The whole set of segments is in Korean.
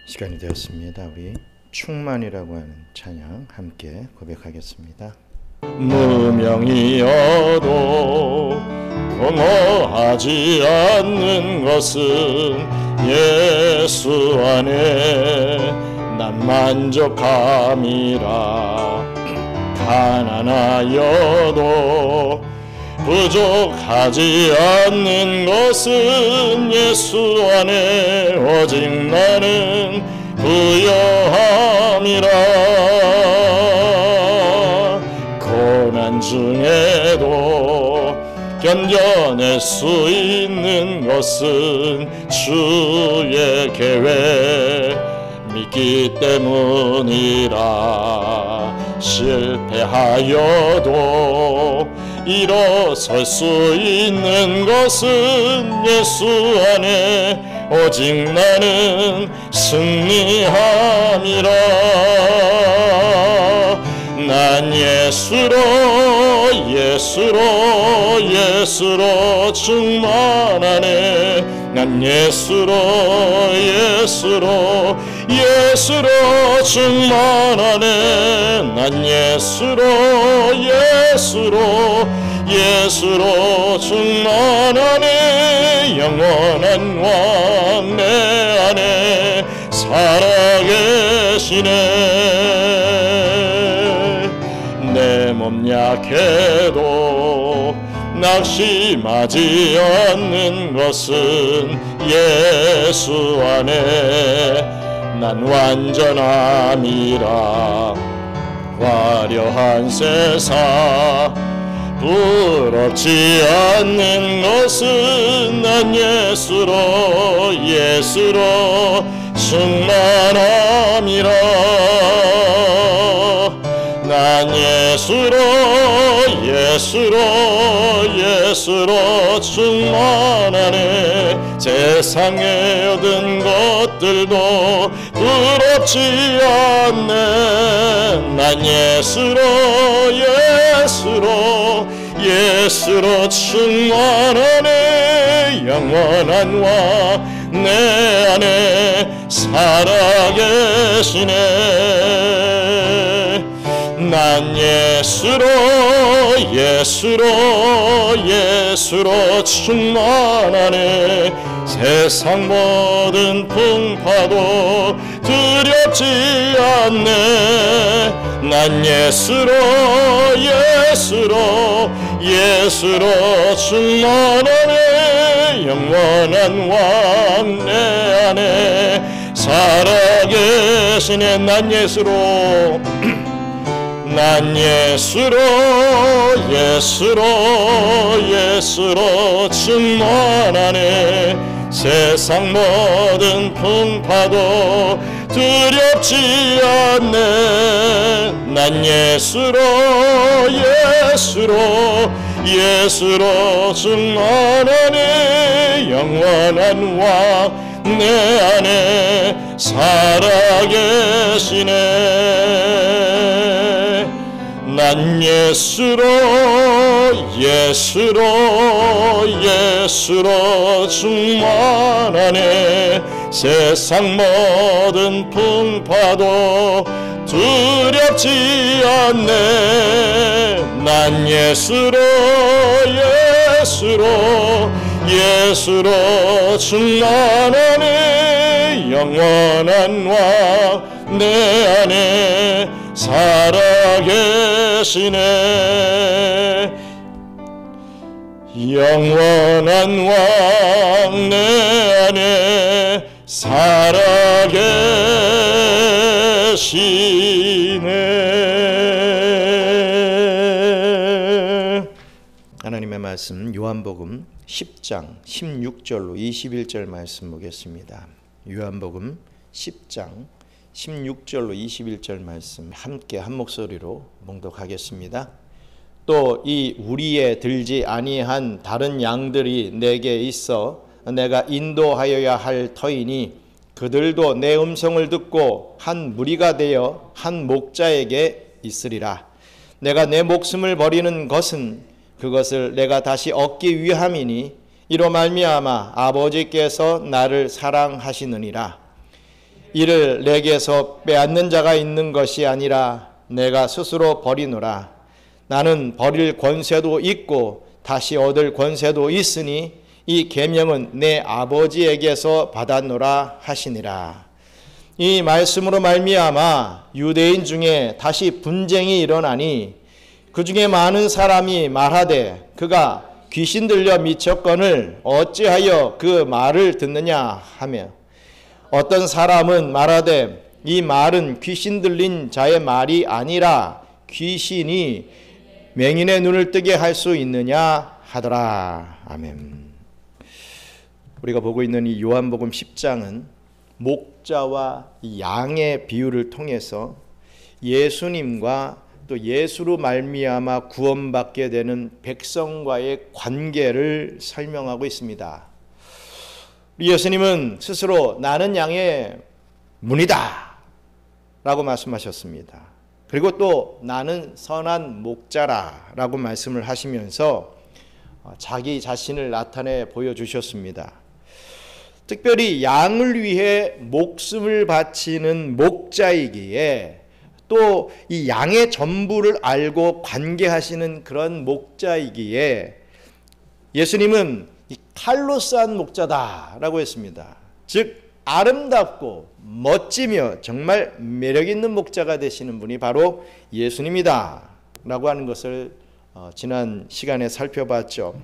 시간이 되었습니다. 우리 충만이라고 하는 찬양 함께 고백하겠습니다. 무명이어도 공허하지 않는 것은 예수 안에 난 만족함이라. 가난하여도 부족하지 않는 것은 예수 안에 오직 나는 부요함이라. 고난 중에도 견뎌낼 수 있는 것은 주의 계획 믿기 때문이라. 실패하여도 일어설 수 있는 것은 예수 안에 오직 나는 승리함이라. 난 예수로 충만하네. 난 예수로 충만하네. 난 예수로 충만하네. 영원한 왕 내 안에 살아계시네. 내 몸 약해도 낙심하지 않는 것은 예수 안에 난 완전함이라. 화려한 세상 부럽지 않는 것은 난 예수로 충만함이라. 난 예수로 충만하네. 세상에 얻은 것들도 부럽지 않네. 난 예수로 충만하네. 영원한 왕 내 안에 살아계시네. 난 예수로 충만하네. 세상 모든 풍파도 두렵지 않네. 난 예수로 충만하네. 영원한 왕 내 안에 살아계시네. 난 예수로 충만하네. 세상 모든 풍파도 두렵지 않네. 난 예수로 충만하네. 영원한 왕 내 안에 살아계시네. 난 예수로 충만하네. 세상 모든 풍파도 두렵지 않네. 난 예수로 충만하네. 영원한 왕 내 안에 살아계시네. 영원한 왕 내 안에 살아계시네. 하나님의 말씀 요한복음 10장 16절로 21절 말씀 보겠습니다. 요한복음 10장 16절로 21절 말씀 함께 한 목소리로 봉독하겠습니다. 또 이 우리에 들지 아니한 다른 양들이 내게 있어 내가 인도하여야 할 터이니 그들도 내 음성을 듣고 한 무리가 되어 한 목자에게 있으리라. 내가 내 목숨을 버리는 것은 그것을 내가 다시 얻기 위함이니 이로 말미암아 아버지께서 나를 사랑하시느니라. 이를 내게서 빼앗는 자가 있는 것이 아니라 내가 스스로 버리노라. 나는 버릴 권세도 있고 다시 얻을 권세도 있으니 이 계명은 내 아버지에게서 받았노라 하시니라. 이 말씀으로 말미암아 유대인 중에 다시 분쟁이 일어나니 그 중에 많은 사람이 말하되 그가 귀신 들려 미쳤거늘 어찌하여 그 말을 듣느냐 하며, 어떤 사람은 말하되 이 말은 귀신 들린 자의 말이 아니라 귀신이 맹인의 눈을 뜨게 할 수 있느냐 하더라. 아멘. 우리가 보고 있는 이 요한복음 10장은 목자와 양의 비유를 통해서 예수님과 또 예수로 말미암아 구원받게 되는 백성과의 관계를 설명하고 있습니다. 예수님은 스스로 나는 양의 문이다 라고 말씀하셨습니다. 그리고 또 나는 선한 목자라 라고 말씀을 하시면서 자기 자신을 나타내 보여주셨습니다. 특별히 양을 위해 목숨을 바치는 목자이기에 또 이 양의 전부를 알고 관계하시는 그런 목자이기에 예수님은 이 칼로 싼 목자다라고 했습니다. 즉 아름답고 멋지며 정말 매력 있는 목자가 되시는 분이 바로 예수님이다 라고 하는 것을 지난 시간에 살펴봤죠.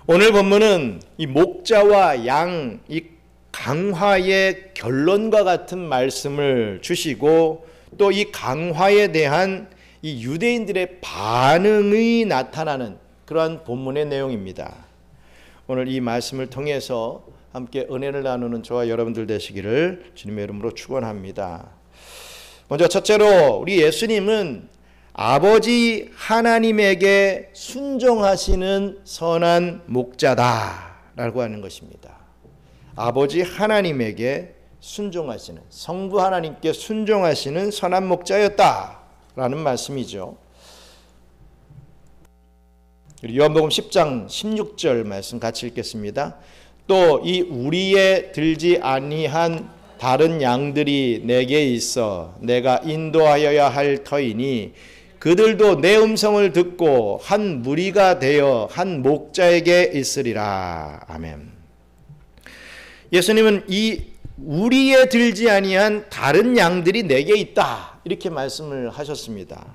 오늘 본문은 이 목자와 양, 이 강화의 결론과 같은 말씀을 주시고 또 이 강화에 대한 이 유대인들의 반응이 나타나는 그러한 본문의 내용입니다. 오늘 이 말씀을 통해서 함께 은혜를 나누는 저와 여러분들 되시기를 주님의 이름으로 축원합니다. 먼저 첫째로 우리 예수님은 아버지 하나님에게 순종하시는 선한 목자다라고 하는 것입니다. 아버지 하나님에게 순종하시는, 성부 하나님께 순종하시는 선한 목자였다라는 말씀이죠. 요한복음 10장 16절 말씀 같이 읽겠습니다. 또 이 우리에 들지 아니한 다른 양들이 내게 있어 내가 인도하여야 할 터이니 그들도 내 음성을 듣고 한 무리가 되어 한 목자에게 있으리라. 아멘. 예수님은 이 우리에 들지 아니한 다른 양들이 내게 있다 이렇게 말씀을 하셨습니다.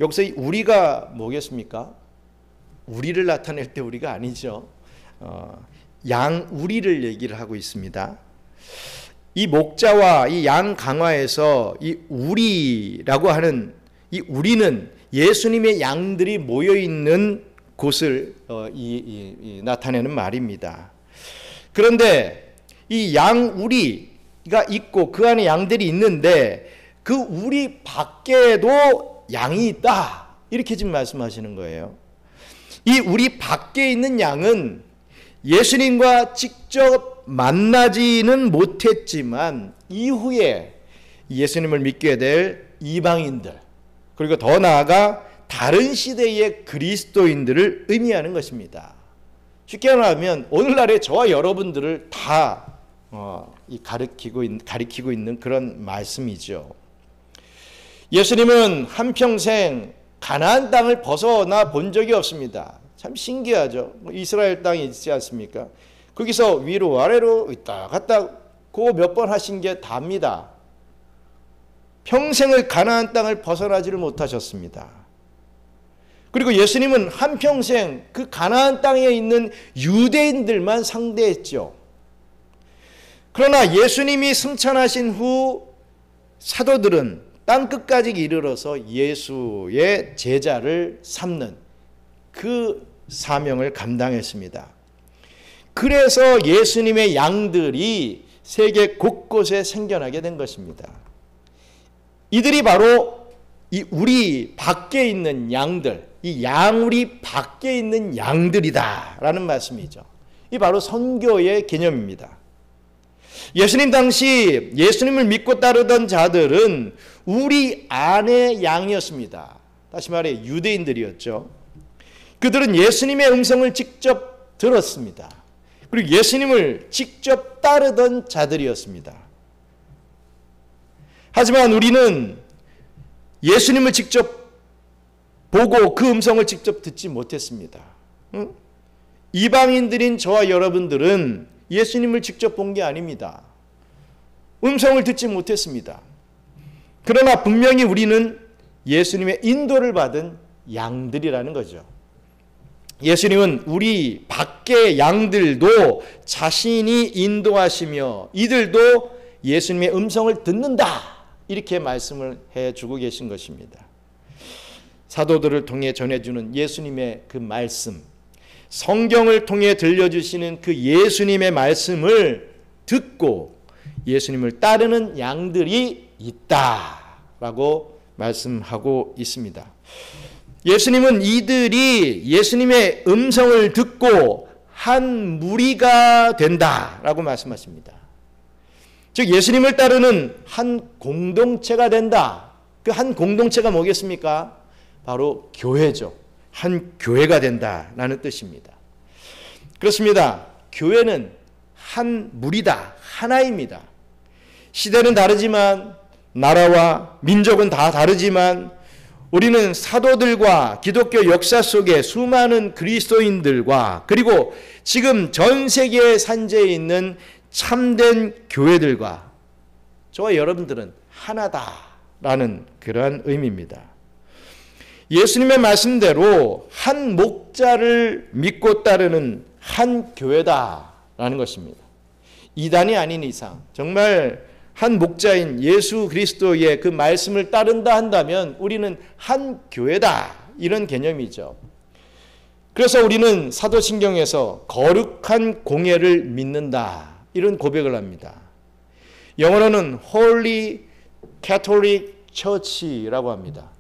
여기서 이 우리가 뭐겠습니까? 우리를 나타낼 때 우리가 아니죠. 양 우리를 얘기를 하고 있습니다. 이 목자와 이 양 강화에서 이 우리라고 하는 이 우리는 예수님의 양들이 모여 있는 곳을 나타내는 말입니다. 그런데 이 양 우리가 있고 그 안에 양들이 있는데 그 우리 밖에도 양이 있다 이렇게 지금 말씀하시는 거예요. 이 우리 밖에 있는 양은 예수님과 직접 만나지는 못했지만 이후에 예수님을 믿게 될 이방인들, 그리고 더 나아가 다른 시대의 그리스도인들을 의미하는 것입니다. 쉽게 말하면 오늘날의 저와 여러분들을 다 가리키고 있는 그런 말씀이죠. 예수님은 한평생 가나안 땅을 벗어나 본 적이 없습니다. 참 신기하죠. 이스라엘 땅이 있지 않습니까? 거기서 위로 아래로 있다 갔다 그 몇 번 하신 게 답니다. 평생을 가나안 땅을 벗어나지를 못하셨습니다. 그리고 예수님은 한평생 그 가나안 땅에 있는 유대인들만 상대했죠. 그러나 예수님이 승천하신 후 사도들은 땅끝까지 이르러서 예수의 제자를 삼는 그 사명을 감당했습니다. 그래서 예수님의 양들이 세계 곳곳에 생겨나게 된 것입니다. 이들이 바로 이 우리 밖에 있는 양들, 이 양우리 밖에 있는 양들이다라는 말씀이죠. 이 바로 선교의 개념입니다. 예수님 당시 예수님을 믿고 따르던 자들은 우리 안의 양이었습니다. 다시 말해 유대인들이었죠. 그들은 예수님의 음성을 직접 들었습니다. 그리고 예수님을 직접 따르던 자들이었습니다. 하지만 우리는 예수님을 직접 보고 그 음성을 직접 듣지 못했습니다. 이방인들인 저와 여러분들은 예수님을 직접 본 게 아닙니다. 음성을 듣지 못했습니다. 그러나 분명히 우리는 예수님의 인도를 받은 양들이라는 거죠. 예수님은 우리 밖의 양들도 자신이 인도하시며 이들도 예수님의 음성을 듣는다, 이렇게 말씀을 해주고 계신 것입니다. 사도들을 통해 전해주는 예수님의 그 말씀, 성경을 통해 들려주시는 그 예수님의 말씀을 듣고 예수님을 따르는 양들이 있다라고 말씀하고 있습니다. 예수님은 이들이 예수님의 음성을 듣고 한 무리가 된다라고 말씀하십니다. 즉 예수님을 따르는 한 공동체가 된다. 그 한 공동체가 뭐겠습니까? 바로 교회죠. 한 교회가 된다라는 뜻입니다. 그렇습니다. 교회는 한 무리다, 하나입니다. 시대는 다르지만, 나라와 민족은 다 다르지만, 우리는 사도들과 기독교 역사 속에 수많은 그리스도인들과 그리고 지금 전 세계에 산재해 있는 참된 교회들과 저와 여러분들은 하나다라는 그러한 의미입니다. 예수님의 말씀대로 한 목자를 믿고 따르는 한 교회다라는 것입니다. 이단이 아닌 이상 정말 한 목자인 예수 그리스도의 그 말씀을 따른다 한다면 우리는 한 교회다, 이런 개념이죠. 그래서 우리는 사도신경에서 거룩한 공예를 믿는다, 이런 고백을 합니다. 영어로는 Holy Catholic Church라고 합니다.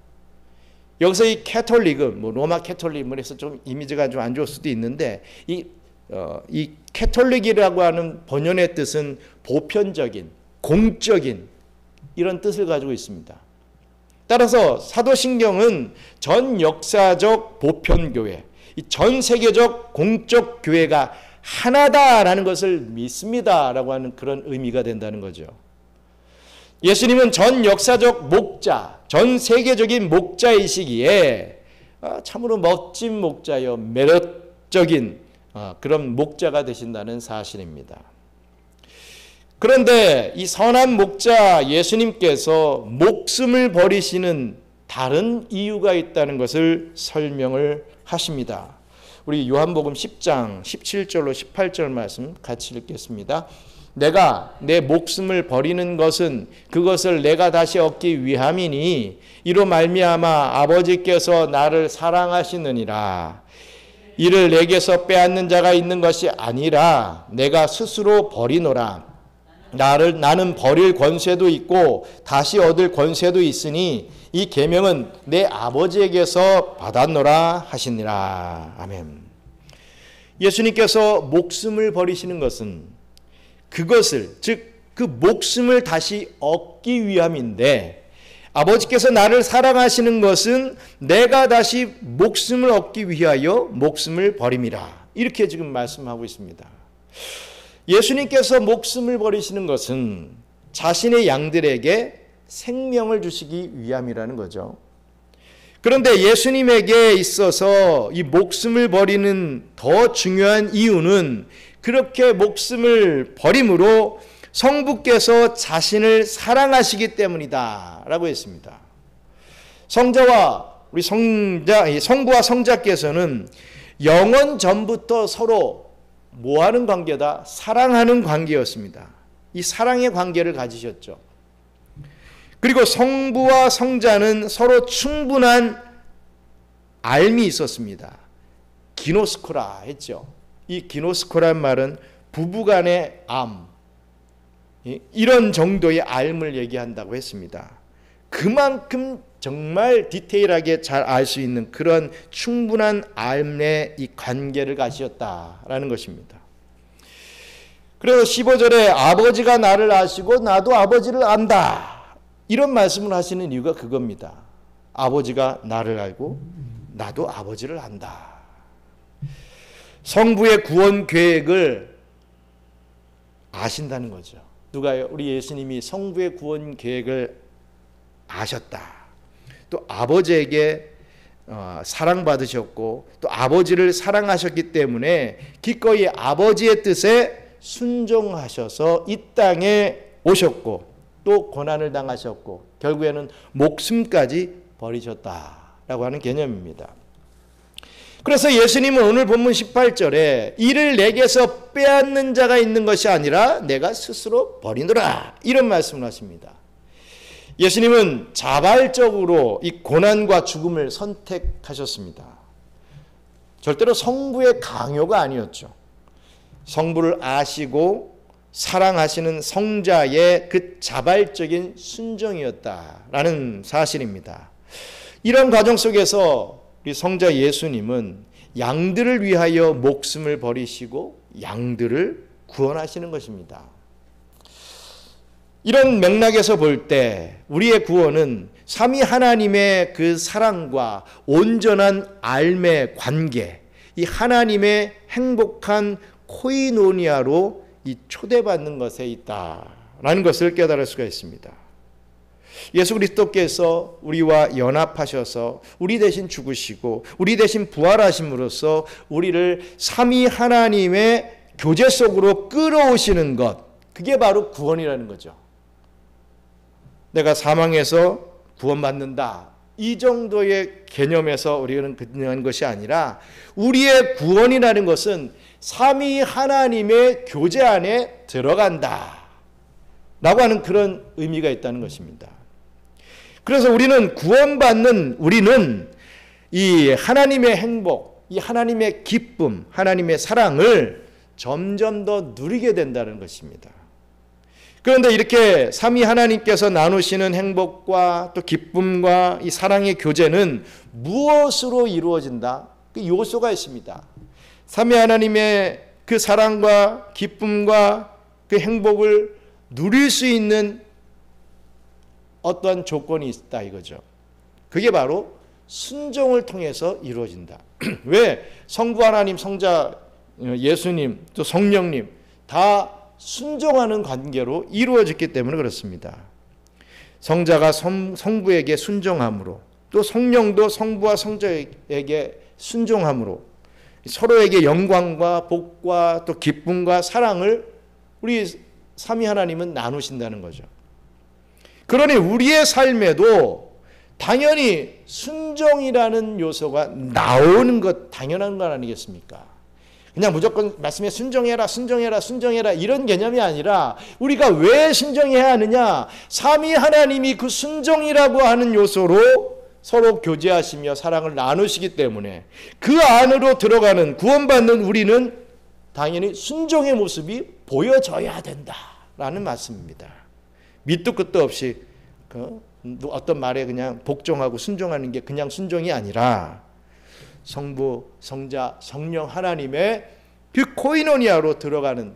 여기서 이 캐톨릭은 로마 캐톨릭을 해서 좀 이미지가 좀 안 좋을 수도 있는데 이 캐톨릭이라고 하는 번연의 뜻은 보편적인, 공적인 이런 뜻을 가지고 있습니다. 따라서 사도신경은 전 역사적 보편교회, 전 세계적 공적 교회가 하나다라는 것을 믿습니다라고 하는 그런 의미가 된다는 거죠. 예수님은 전 역사적 목자, 전 세계적인 목자이시기에 참으로 멋진 목자요, 매력적인 그런 목자가 되신다는 사실입니다. 그런데 이 선한 목자 예수님께서 목숨을 버리시는 다른 이유가 있다는 것을 설명을 하십니다. 우리 요한복음 10장 17절로 18절 말씀 같이 읽겠습니다. 내가 내 목숨을 버리는 것은 그것을 내가 다시 얻기 위함이니 이로 말미암아 아버지께서 나를 사랑하시느니라. 이를 내게서 빼앗는 자가 있는 것이 아니라 내가 스스로 버리노라. 나는 버릴 권세도 있고 다시 얻을 권세도 있으니 이 계명은 내 아버지에게서 받았노라 하시니라. 아멘. 예수님께서 목숨을 버리시는 것은 그것을, 즉 그 목숨을 다시 얻기 위함인데, 아버지께서 나를 사랑하시는 것은 내가 다시 목숨을 얻기 위하여 목숨을 버림이라, 이렇게 지금 말씀하고 있습니다. 예수님께서 목숨을 버리시는 것은 자신의 양들에게 생명을 주시기 위함이라는 거죠. 그런데 예수님에게 있어서 이 목숨을 버리는 더 중요한 이유는 그렇게 목숨을 버림으로 성부께서 자신을 사랑하시기 때문이다 라고 했습니다. 성부와 성자께서는 영원 전부터 서로 뭐하는 관계다? 사랑하는 관계였습니다. 이 사랑의 관계를 가지셨죠. 그리고 성부와 성자는 서로 충분한 알미 있었습니다. 기노스코라 했죠. 이 기노스코란 말은 부부간의 암, 이런 정도의 알을 얘기한다고 했습니다. 그만큼 정말 디테일하게 잘 알 수 있는 그런 충분한 알의 이 관계를 가지셨다라는 것입니다. 그래서 15절에 아버지가 나를 아시고 나도 아버지를 안다, 이런 말씀을 하시는 이유가 그겁니다. 아버지가 나를 알고 나도 아버지를 안다. 성부의 구원 계획을 아신다는 거죠. 누가요? 우리 예수님이 성부의 구원 계획을 아셨다. 또 아버지에게 사랑받으셨고 또 아버지를 사랑하셨기 때문에 기꺼이 아버지의 뜻에 순종하셔서 이 땅에 오셨고 또 고난을 당하셨고 결국에는 목숨까지 버리셨다라고 하는 개념입니다. 그래서 예수님은 오늘 본문 18절에 이를 내게서 빼앗는 자가 있는 것이 아니라 내가 스스로 버리노라 이런 말씀을 하십니다. 예수님은 자발적으로 이 고난과 죽음을 선택하셨습니다. 절대로 성부의 강요가 아니었죠. 성부를 아시고 사랑하시는 성자의 그 자발적인 순종이었다라는 사실입니다. 이런 과정 속에서 우리 성자 예수님은 양들을 위하여 목숨을 버리시고 양들을 구원하시는 것입니다. 이런 맥락에서 볼 때 우리의 구원은 삼위 하나님의 그 사랑과 온전한 알매 관계, 이 하나님의 행복한 코이노니아로 이 초대받는 것에 있다라는 것을 깨달을 수가 있습니다. 예수 그리스도께서 우리와 연합하셔서 우리 대신 죽으시고 우리 대신 부활하심으로써 우리를 삼위 하나님의 교제 속으로 끌어오시는 것, 그게 바로 구원이라는 거죠. 내가 사망해서 구원받는다, 이 정도의 개념에서 우리는 그냥 것이 아니라 우리의 구원이라는 것은 삼위 하나님의 교제 안에 들어간다 라고 하는 그런 의미가 있다는 것입니다. 그래서 우리는 이 하나님의 행복, 이 하나님의 기쁨, 하나님의 사랑을 점점 더 누리게 된다는 것입니다. 그런데 이렇게 삼위 하나님께서 나누시는 행복과 또 기쁨과 이 사랑의 교제는 무엇으로 이루어진다? 그 요소가 있습니다. 삼위 하나님의 그 사랑과 기쁨과 그 행복을 누릴 수 있는 어떠한 조건이 있다 이거죠. 그게 바로 순종을 통해서 이루어진다. 왜? 성부 하나님, 성자 예수님, 또 성령님 다 순종하는 관계로 이루어졌기 때문에 그렇습니다. 성자가 성부에게 순종함으로 또 성령도 성부와 성자에게 순종함으로 서로에게 영광과 복과 또 기쁨과 사랑을 우리 삼위 하나님은 나누신다는 거죠. 그러니 우리의 삶에도 당연히 순종이라는 요소가 나오는 것 당연한 것 아니겠습니까? 그냥 무조건 말씀에 순종해라 순종해라 순종해라 이런 개념이 아니라 우리가 왜 순종해야 하느냐, 삼위 하나님이 그 순종이라고 하는 요소로 서로 교제하시며 사랑을 나누시기 때문에 그 안으로 들어가는 구원받는 우리는 당연히 순종의 모습이 보여져야 된다라는 말씀입니다. 밑도 끝도 없이 어떤 말에 그냥 복종하고 순종하는 게 그냥 순종이 아니라 성부, 성자, 성령 하나님의 그 코이노니아로 들어가는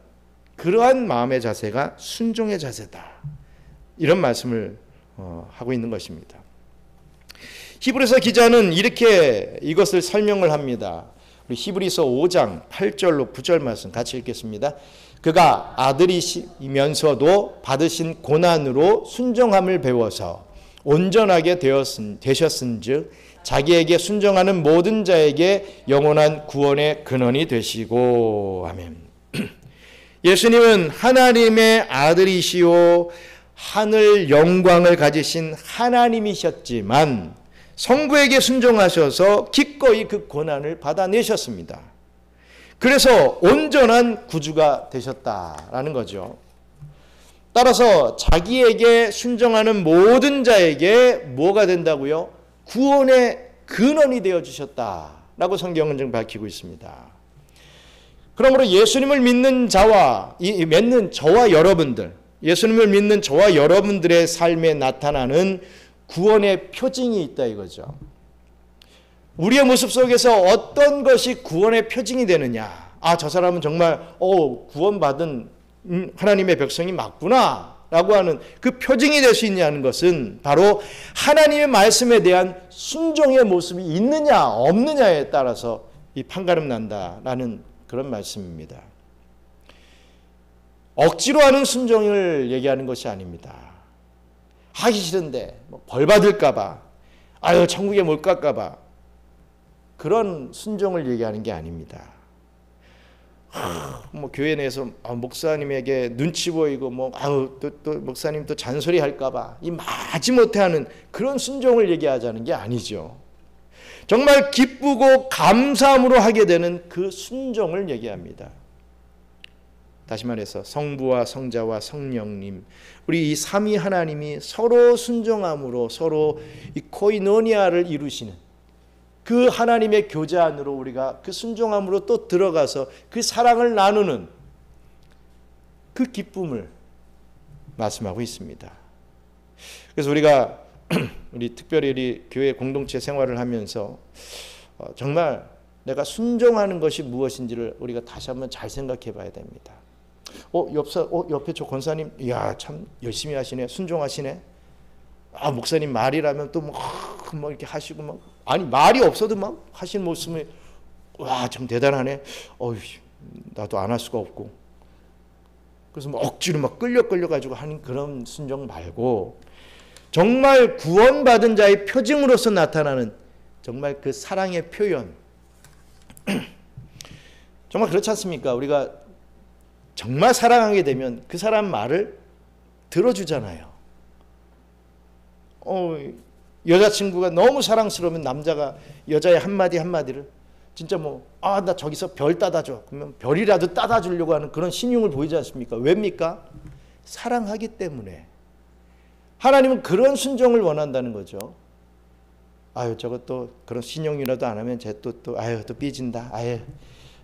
그러한 마음의 자세가 순종의 자세다. 이런 말씀을 하고 있는 것입니다. 히브리서 기자는 이렇게 이것을 설명을 합니다. 우리 히브리서 5장 8절로 9절 말씀 같이 읽겠습니다. 그가 아들이시면서도 받으신 고난으로 순종함을 배워서 온전하게 되셨은즉 자기에게 순종하는 모든 자에게 영원한 구원의 근원이 되시고. 아멘. 예수님은 하나님의 아들이시오 하늘 영광을 가지신 하나님이셨지만 성부에게 순종하셔서 기꺼이 그 고난을 받아내셨습니다. 그래서 온전한 구주가 되셨다라는 거죠. 따라서 자기에게 순종하는 모든 자에게 뭐가 된다고요? 구원의 근원이 되어주셨다라고 성경은 지금 밝히고 있습니다. 그러므로 예수님을 믿는 자와 믿는 저와 여러분들, 예수님을 믿는 저와 여러분들의 삶에 나타나는 구원의 표징이 있다 이거죠. 우리의 모습 속에서 어떤 것이 구원의 표징이 되느냐? 아, 저 사람은 정말 구원받은 하나님의 백성이 맞구나 라고 하는 그 표징이 될 수 있냐는 것은 바로 하나님의 말씀에 대한 순종의 모습이 있느냐 없느냐에 따라서 이 판가름 난다라는 그런 말씀입니다. 억지로 하는 순종을 얘기하는 것이 아닙니다. 하기 싫은데 벌 받을까 봐, 아유 천국에 못 갈까 봐, 그런 순종을 얘기하는 게 아닙니다. 교회 내에서 목사님에게 눈치 보이고 또 목사님 또 잔소리 할까 봐 이 마지못해 하는 그런 순종을 얘기하자는 게 아니죠. 정말 기쁘고 감사함으로 하게 되는 그 순종을 얘기합니다. 다시 말해서 성부와 성자와 성령님, 우리 이 삼위 하나님이 서로 순종함으로 서로 이 코이노니아를 이루시는 그 하나님의 교제 안으로 우리가 그 순종함으로 또 들어가서 그 사랑을 나누는 그 기쁨을 말씀하고 있습니다. 그래서 우리가 우리 특별히 우리 교회 공동체 생활을 하면서 정말 내가 순종하는 것이 무엇인지를 우리가 다시 한번 잘 생각해 봐야 됩니다. 옆에 저 권사님, 이야 참 열심히 하시네, 순종하시네. 목사님 말이라면 또 이렇게 하시고 아니 말이 없어도 막 하시는 모습이 와 참 대단하네. 나도 안 할 수가 없고. 그래서 억지로 끌려 가지고 하는 그런 순종 말고, 정말 구원받은 자의 표징으로서 나타나는 정말 그 사랑의 표현. 정말 그렇지 않습니까? 우리가 정말 사랑하게 되면 그 사람 말을 들어주잖아요. 여자친구가 너무 사랑스러우면 남자가 여자의 한마디를 진짜 나 저기서 별 따다줘. 그러면 별이라도 따다주려고 하는 그런 신용을 보이지 않습니까? 왜입니까? 사랑하기 때문에. 하나님은 그런 순종을 원한다는 거죠. 저것도 그런 신용이라도 안 하면 쟤 또 삐진다.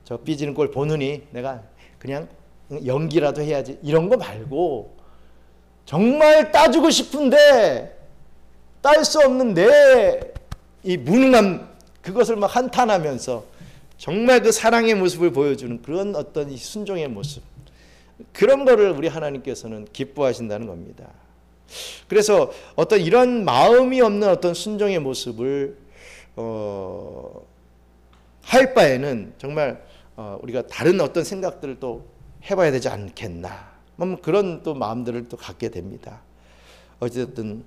저 삐지는 걸 보느니 내가 그냥 연기라도 해야지. 이런 거 말고 정말 따주고 싶은데 딸 수 없는 내 이 무능함, 그것을 한탄하면서 정말 그 사랑의 모습을 보여주는 그런 어떤 이 순종의 모습, 그런 거를 우리 하나님께서는 기뻐하신다는 겁니다. 그래서 어떤 이런 마음이 없는 어떤 순종의 모습을 할 바에는 정말 우리가 다른 어떤 생각들을 또 해봐야 되지 않겠나, 그런 또 마음들을 또 갖게 됩니다. 어쨌든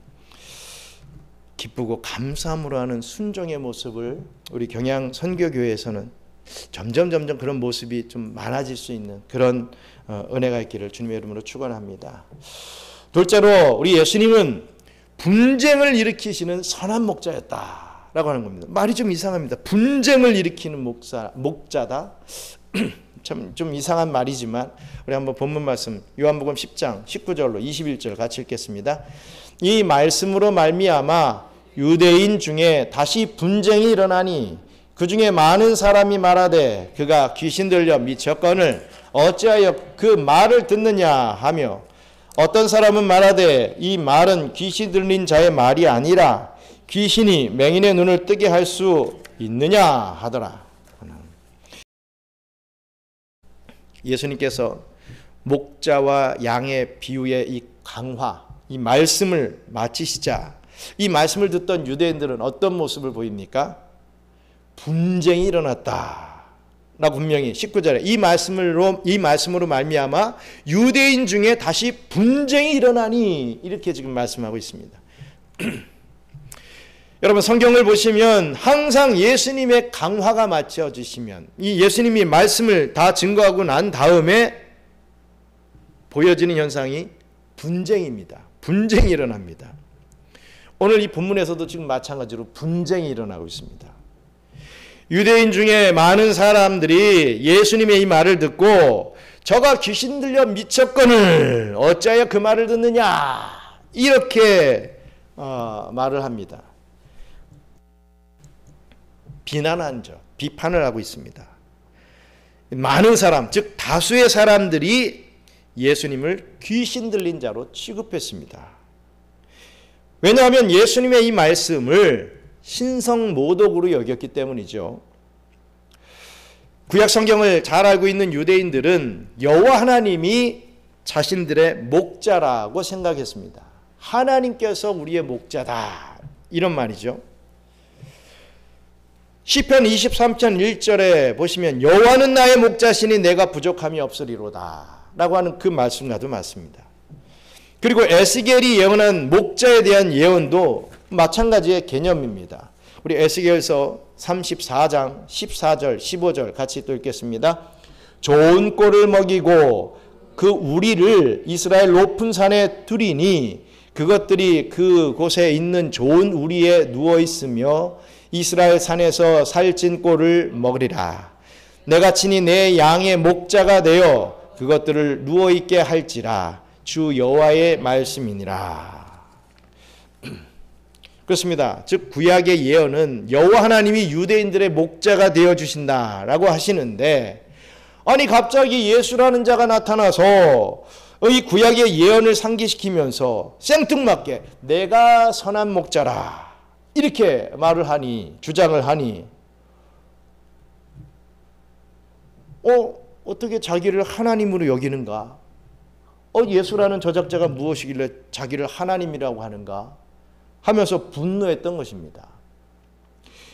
기쁘고 감사함으로 하는 순종의 모습을 우리 경양 선교교회에서는 점점 그런 모습이 좀 많아질 수 있는 그런 은혜가 있기를 주님의 이름으로 축원합니다. 둘째로, 우리 예수님은 분쟁을 일으키시는 선한 목자였다라고 하는 겁니다. 말이 좀 이상합니다. 분쟁을 일으키는 목자다. 참 좀 이상한 말이지만 우리 한번 본문 말씀 요한복음 10장 19절로 21절 같이 읽겠습니다. 이 말씀으로 말미암아 유대인 중에 다시 분쟁이 일어나니 그 중에 많은 사람이 말하되 그가 귀신 들려 미쳤거늘 어찌하여 그 말을 듣느냐 하며, 어떤 사람은 말하되 이 말은 귀신 들린 자의 말이 아니라 귀신이 맹인의 눈을 뜨게 할 수 있느냐 하더라. 예수님께서 목자와 양의 비유의 이 강화, 이 말씀을 마치시자 이 말씀을 듣던 유대인들은 어떤 모습을 보입니까? 분쟁이 일어났다 라고 분명히 19절에 이 말씀으로 말미암아 유대인 중에 다시 분쟁이 일어나니, 이렇게 지금 말씀하고 있습니다. 여러분, 성경을 보시면 항상 예수님의 강화가 맞춰지시면, 이 예수님이 말씀을 다 증거하고 난 다음에 보여지는 현상이 분쟁입니다. 분쟁이 일어납니다. 오늘 이 본문에서도 지금 마찬가지로 분쟁이 일어나고 있습니다. 유대인 중에 많은 사람들이 예수님의 이 말을 듣고 저가 귀신 들려 미쳤거늘 어찌하여 그 말을 듣느냐, 이렇게 말을 합니다. 비난하죠. 비판을 하고 있습니다. 많은 사람, 즉 다수의 사람들이 예수님을 귀신 들린 자로 취급했습니다. 왜냐하면 예수님의 이 말씀을 신성모독으로 여겼기 때문이죠. 구약 성경을 잘 알고 있는 유대인들은 여호와 하나님이 자신들의 목자라고 생각했습니다. 하나님께서 우리의 목자다, 이런 말이죠. 시편 23편 1절에 보시면 여호와는 나의 목자시니 내가 부족함이 없으리로다. 라고 하는 그 말씀과도 맞습니다. 그리고 에스겔이 예언한 목자에 대한 예언도 마찬가지의 개념입니다. 우리 에스겔서 34장 14절 15절 같이 또 읽겠습니다. 좋은 꼴을 먹이고 그 우리를 이스라엘 높은 산에 두리니 그것들이 그곳에 있는 좋은 우리에 누워있으며 이스라엘 산에서 살찐 꼴을 먹으리라. 내가 친히 내 양의 목자가 되어 그것들을 누워있게 할지라. 주 여호와의 말씀이니라. 그렇습니다. 즉 구약의 예언은 여호와 하나님이 유대인들의 목자가 되어주신다라고 하시는데, 아니 갑자기 예수라는 자가 나타나서 이 구약의 예언을 상기시키면서 생뚱맞게 내가 선한 목자라 이렇게 말을 하니, 주장을 하니, 어떻게 자기를 하나님으로 여기는가? 예수라는 저작자가 무엇이길래 자기를 하나님이라고 하는가? 하면서 분노했던 것입니다.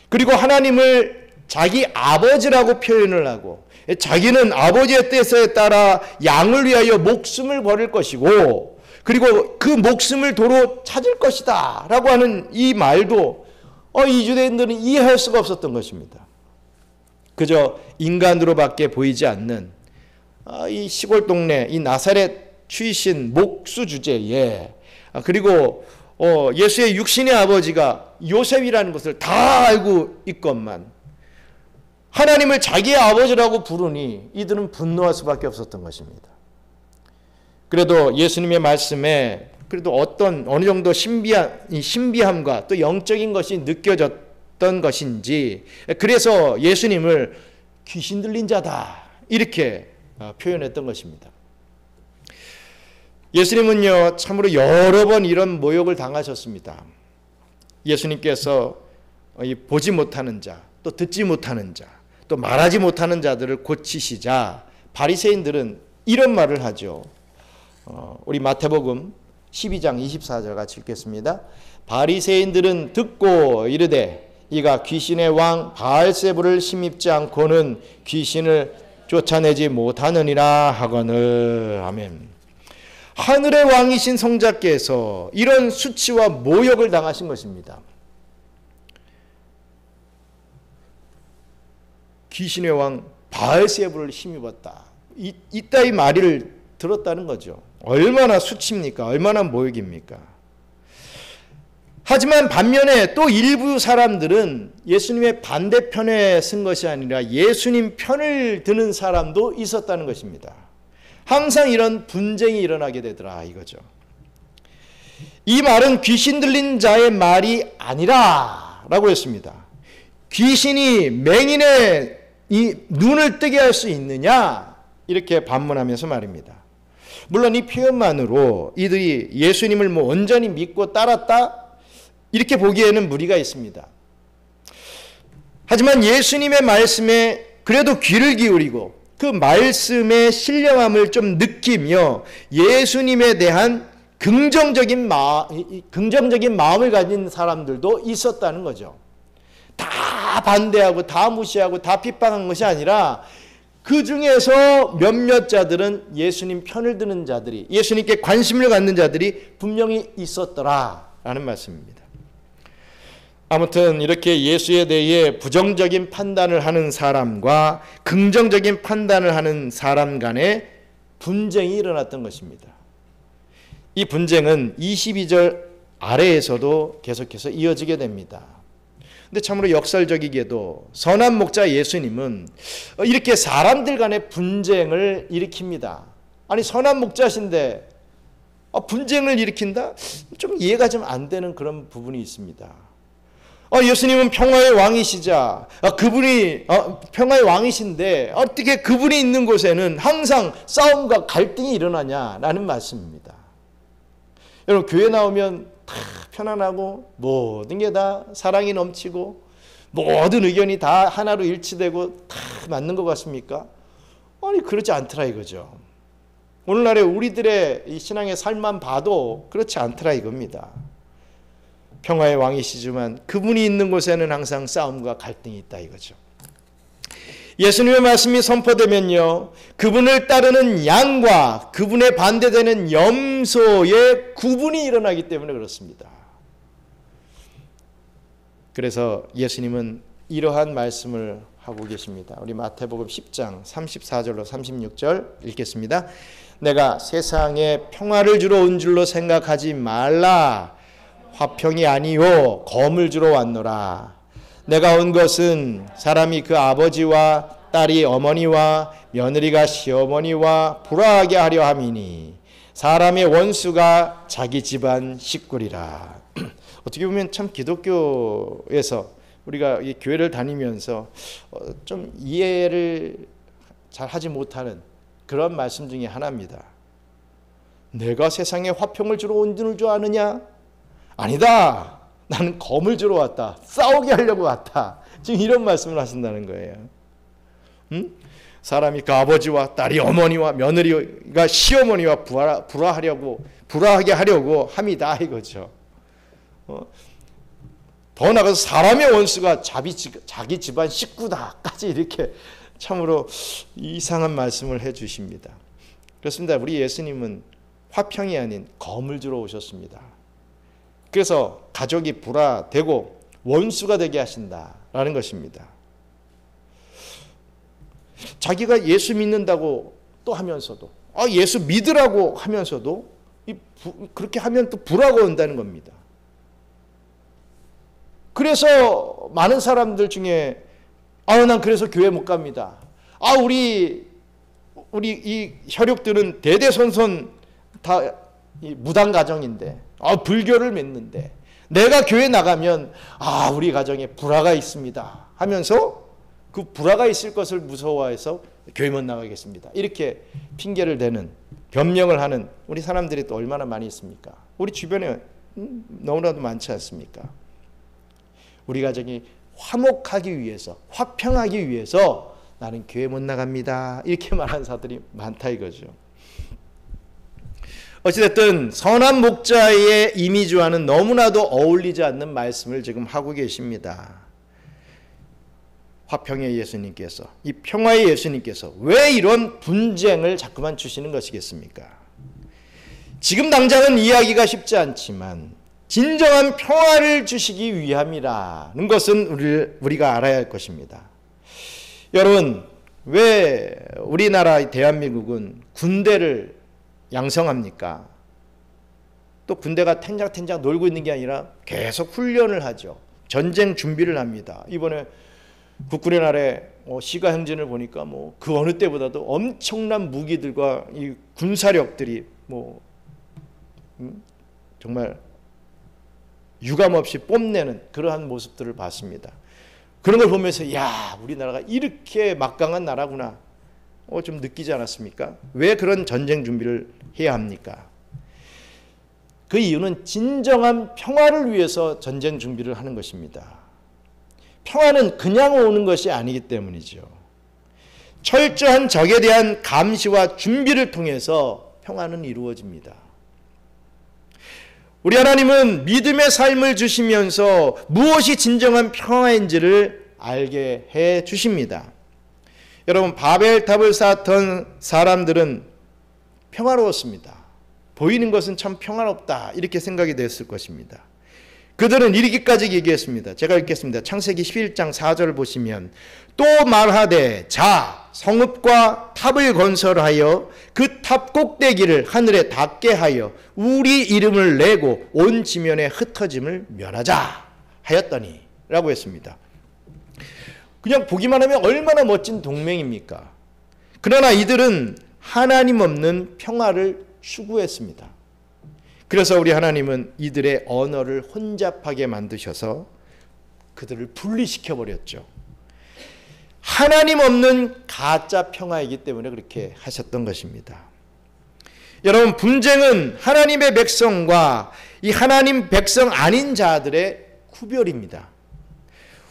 그리고 하나님을 자기 아버지라고 표현을 하고, 자기는 아버지의 뜻에 따라 양을 위하여 목숨을 버릴 것이고, 그리고 그 목숨을 도로 찾을 것이다 라고 하는 이 말도 이 유대인들은 이해할 수가 없었던 것입니다. 그저 인간으로밖에 보이지 않는 이 시골 동네 이 나사렛 출신 목수 주제에, 그리고 예수의 육신의 아버지가 요셉이라는 것을 다 알고 있건만 하나님을 자기의 아버지라고 부르니 이들은 분노할 수밖에 없었던 것입니다. 그래도 예수님의 말씀에 그래도 어느 정도 신비함과 또 영적인 것이 느껴졌던 것인지, 그래서 예수님을 귀신 들린 자다 이렇게 표현했던 것입니다. 예수님은요 참으로 여러 번 이런 모욕을 당하셨습니다. 예수님께서 보지 못하는 자, 또 듣지 못하는 자, 또 말하지 못하는 자들을 고치시자 바리새인들은 이런 말을 하죠. 우리 마태복음 12장 24절 같이 읽겠습니다. 바리새인들은 듣고 이르되 이가 귀신의 왕 바알세불을 힘입지 않고는 귀신을 쫓아내지 못하느니라 하거늘. 아멘. 하늘의 왕이신 성자께서 이런 수치와 모욕을 당하신 것입니다. 귀신의 왕 바알세불을 힘입었다. 이따위 말을 들었다는 거죠. 얼마나 수치입니까? 얼마나 모욕입니까? 하지만 반면에 또 일부 사람들은 예수님의 반대편에 쓴 것이 아니라 예수님 편을 드는 사람도 있었다는 것입니다. 항상 이런 분쟁이 일어나게 되더라 이거죠. 이 말은 귀신 들린 자의 말이 아니라 라고 했습니다. 귀신이 맹인의 이 눈을 뜨게 할 수 있느냐 이렇게 반문하면서 말입니다. 물론 이 표현만으로 이들이 예수님을 온전히 믿고 따랐다 이렇게 보기에는 무리가 있습니다. 하지만 예수님의 말씀에 그래도 귀를 기울이고 그 말씀의 신령함을 좀 느끼며 예수님에 대한 긍정적인 마음을 가진 사람들도 있었다는 거죠. 다 반대하고 다 무시하고 다 핍박한 것이 아니라 그 중에서 몇몇 자들은 예수님 편을 드는 자들이, 예수님께 관심을 갖는 자들이 분명히 있었더라라는 말씀입니다. 아무튼 이렇게 예수에 대해 부정적인 판단을 하는 사람과 긍정적인 판단을 하는 사람 간에 분쟁이 일어났던 것입니다. 이 분쟁은 22절 아래에서도 계속해서 이어지게 됩니다. 근데 참으로 역설적이게도 선한 목자 예수님은 이렇게 사람들 간의 분쟁을 일으킵니다. 아니 선한 목자신데 분쟁을 일으킨다? 좀 이해가 좀 안 되는 그런 부분이 있습니다. 예수님은 평화의 왕이시자 그분이 평화의 왕이신데 어떻게 그분이 있는 곳에는 항상 싸움과 갈등이 일어나냐라는 말씀입니다. 여러분 교회 나오면 다 편안하고 모든 게 다 사랑이 넘치고 모든 의견이 다 하나로 일치되고 다 맞는 것 같습니까? 아니 그렇지 않더라 이거죠. 오늘날의 우리들의 이 신앙의 삶만 봐도 그렇지 않더라 이겁니다. 평화의 왕이시지만 그분이 있는 곳에는 항상 싸움과 갈등이 있다 이거죠. 예수님의 말씀이 선포되면요, 그분을 따르는 양과 그분에 반대되는 염소의 구분이 일어나기 때문에 그렇습니다. 그래서 예수님은 이러한 말씀을 하고 계십니다. 우리 마태복음 10장 34절로 36절 읽겠습니다. 내가 세상에 평화를 주러 온 줄로 생각하지 말라. 화평이 아니요 검을 주러 왔노라. 내가 온 것은 사람이 그 아버지와 딸이 어머니와 며느리가 시어머니와 불화하게 하려 함이니 사람의 원수가 자기 집안 식구리라. 어떻게 보면 참 기독교에서 우리가 이 교회를 다니면서 좀 이해를 잘 하지 못하는 그런 말씀 중에 하나입니다. 내가 세상에 화평을 주러 온 줄 아느냐? 아니다. 나는 검을 주러 왔다. 싸우게 하려고 왔다. 지금 이런 말씀을 하신다는 거예요. 사람이 그 아버지와 딸이 어머니와 며느리가 시어머니와 불화하게 하려고 함이다 이거죠. 더 나아가서 사람의 원수가 자기 집안 식구다까지 이렇게 참으로 이상한 말씀을 해주십니다. 그렇습니다. 우리 예수님은 화평이 아닌 검을 주러 오셨습니다. 그래서 가족이 불화되고 원수가 되게 하신다라는 것입니다. 자기가 예수 믿는다고 또 하면서도 예수 믿으라고 하면서도 그렇게 하면 또 불화가 온다는 겁니다. 그래서 많은 사람들 중에 난 그래서 교회 못 갑니다. 우리 이 혈육들은 대대손손 다 무당 가정인데 불교를 믿는데 내가 교회 나가면 우리 가정에 불화가 있습니다 하면서 그 불화가 있을 것을 무서워해서 교회 못 나가겠습니다. 이렇게 핑계를 대는 변명을 하는 우리 사람들이 또 얼마나 많이 있습니까? 우리 주변에 너무나도 많지 않습니까? 우리 가정이 화목하기 위해서 화평하기 위해서 나는 교회 못 나갑니다. 이렇게 말하는 사람들이 많다 이거죠. 어찌됐든 선한 목자의 이미지와는 너무나도 어울리지 않는 말씀을 지금 하고 계십니다. 화평의 예수님께서, 이 평화의 예수님께서 왜 이런 분쟁을 자꾸만 주시는 것이겠습니까? 지금 당장은 이해하기가 쉽지 않지만 진정한 평화를 주시기 위함이라는 것은 우리가 알아야 할 것입니다. 여러분, 왜 우리나라 대한민국은 군대를 양성합니까? 또 군대가 탱장탱장 놀고 있는 게 아니라 계속 훈련을 하죠. 전쟁 준비를 합니다. 이번에 국군의 날에 시가 행진을 보니까 그 어느 때보다도 엄청난 무기들과 이 군사력들이 정말 유감없이 뽐내는 그러한 모습들을 봤습니다. 그런 걸 보면서 우리나라가 이렇게 막강한 나라구나 좀 느끼지 않았습니까? 왜 그런 전쟁 준비를 해야 합니까? 그 이유는 진정한 평화를 위해서 전쟁 준비를 하는 것입니다. 평화는 그냥 오는 것이 아니기 때문이죠. 철저한 적에 대한 감시와 준비를 통해서 평화는 이루어집니다. 우리 하나님은 믿음의 삶을 주시면서 무엇이 진정한 평화인지를 알게 해 주십니다. 여러분, 바벨탑을 쌓던 사람들은 평화로웠습니다. 보이는 것은 참 평화롭다 이렇게 생각이 됐을 것입니다. 그들은 이르기까지 얘기했습니다. 제가 읽겠습니다. 창세기 11장 4절을 보시면 또 말하되 자 성읍과 탑을 건설하여 그 탑 꼭대기를 하늘에 닿게 하여 우리 이름을 내고 온 지면에 흩어짐을 면하자 하였더니 라고 했습니다. 그냥 보기만 하면 얼마나 멋진 동맹입니까? 그러나 이들은 하나님 없는 평화를 추구했습니다. 그래서 우리 하나님은 이들의 언어를 혼잡하게 만드셔서 그들을 분리시켜버렸죠. 하나님 없는 가짜 평화이기 때문에 그렇게 하셨던 것입니다. 여러분, 분쟁은 하나님의 백성과 이 하나님 백성 아닌 자들의 구별입니다.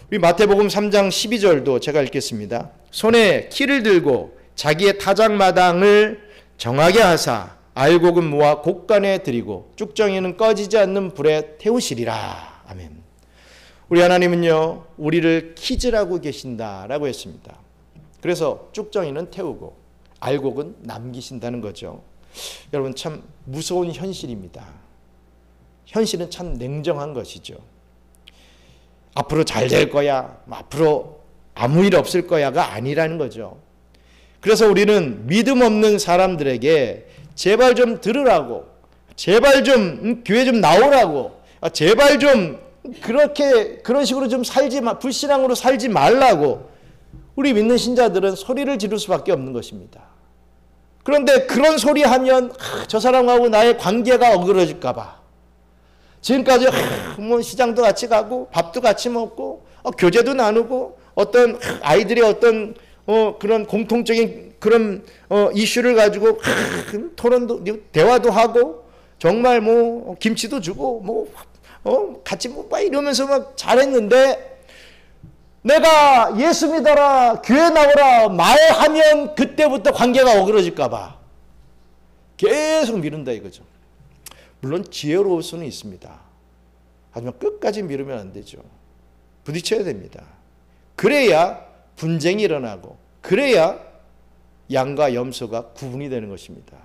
우리 마태복음 3장 12절도 제가 읽겠습니다. 손에 키를 들고 자기의 타작마당을 정하게 하사 알곡은 모아 곡간에 드리고 쭉정이는 꺼지지 않는 불에 태우시리라. 아멘. 우리 하나님은요, 우리를 키즈라고 계신다라고 했습니다. 그래서 쭉정이는 태우고 알곡은 남기신다는 거죠. 여러분 참 무서운 현실입니다. 현실은 참 냉정한 것이죠. 앞으로 잘 될 거야, 앞으로 아무 일 없을 거야가 아니라는 거죠. 그래서 우리는 믿음 없는 사람들에게 제발 좀 들으라고, 제발 좀 교회 좀 나오라고, 제발 좀 그런 식으로 좀 불신앙으로 살지 말라고 우리 믿는 신자들은 소리를 지를 수밖에 없는 것입니다. 그런데 그런 소리 하면 저 사람하고 나의 관계가 어그러질까 봐 지금까지 뭐 시장도 같이 가고 밥도 같이 먹고 교제도 나누고 어떤 아이들의 어떤 그런 공통적인 그런 이슈를 가지고 토론도 대화도 하고 정말 뭐 김치도 주고 뭐 같이 뭐 이러면서 막 잘했는데 내가 예수 믿어라 교회 나오라 말하면 그때부터 관계가 어그러질까 봐 계속 미룬다 이거죠. 물론 지혜로울 수는 있습니다. 하지만 끝까지 미루면 안 되죠. 부딪혀야 됩니다. 그래야 분쟁이 일어나고 그래야 양과 염소가 구분이 되는 것입니다.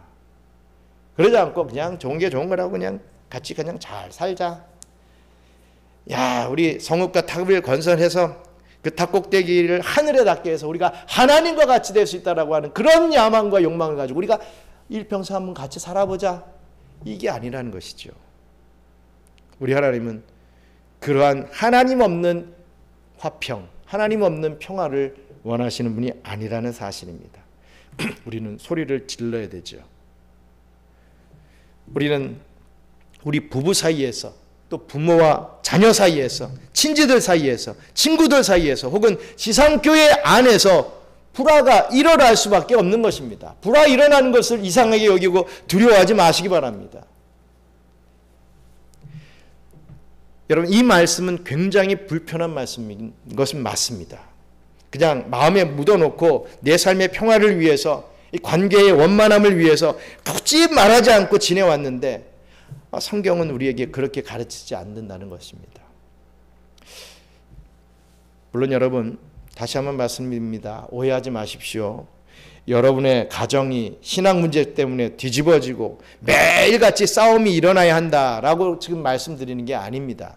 그러지 않고 그냥 좋은 게 좋은 거라고 그냥 같이 그냥 잘 살자. 야, 우리 성읍과 탑을 건설해서 그 탑꼭대기를 하늘에 닿게 해서 우리가 하나님과 같이 될 수 있다라고 하는 그런 야망과 욕망을 가지고 우리가 일평생 한번 같이 살아보자. 이게 아니라는 것이죠. 우리 하나님은 그러한 하나님 없는 화평, 하나님 없는 평화를 원하시는 분이 아니라는 사실입니다. 우리는 소리를 질러야 되죠. 우리는 우리 부부 사이에서 또 부모와 자녀 사이에서 친지들 사이에서 친구들 사이에서 혹은 지상교회 안에서 불화가 일어날 수밖에 없는 것입니다. 불화 일어나는 것을 이상하게 여기고 두려워하지 마시기 바랍니다. 여러분 이 말씀은 굉장히 불편한 말씀인 것은 맞습니다. 그냥 마음에 묻어놓고 내 삶의 평화를 위해서 이 관계의 원만함을 위해서 굳이 말하지 않고 지내왔는데 성경은 우리에게 그렇게 가르치지 않는다는 것입니다. 물론 여러분 다시 한번 말씀드립니다. 오해하지 마십시오. 여러분의 가정이 신앙 문제 때문에 뒤집어지고 매일같이 싸움이 일어나야 한다라고 지금 말씀드리는 게 아닙니다.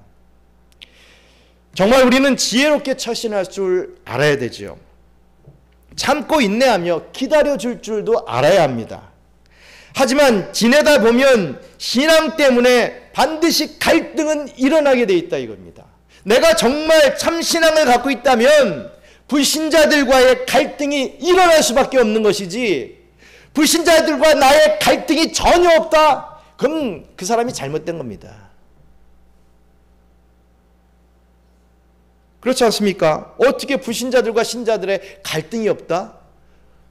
정말 우리는 지혜롭게 처신할 줄 알아야 되죠. 참고 인내하며 기다려줄 줄도 알아야 합니다. 하지만 지내다 보면 신앙 때문에 반드시 갈등은 일어나게 돼 있다 이겁니다. 내가 정말 참 신앙을 갖고 있다면 불신자들과의 갈등이 일어날 수밖에 없는 것이지 불신자들과 나의 갈등이 전혀 없다? 그럼 그 사람이 잘못된 겁니다. 그렇지 않습니까? 어떻게 불신자들과 신자들의 갈등이 없다?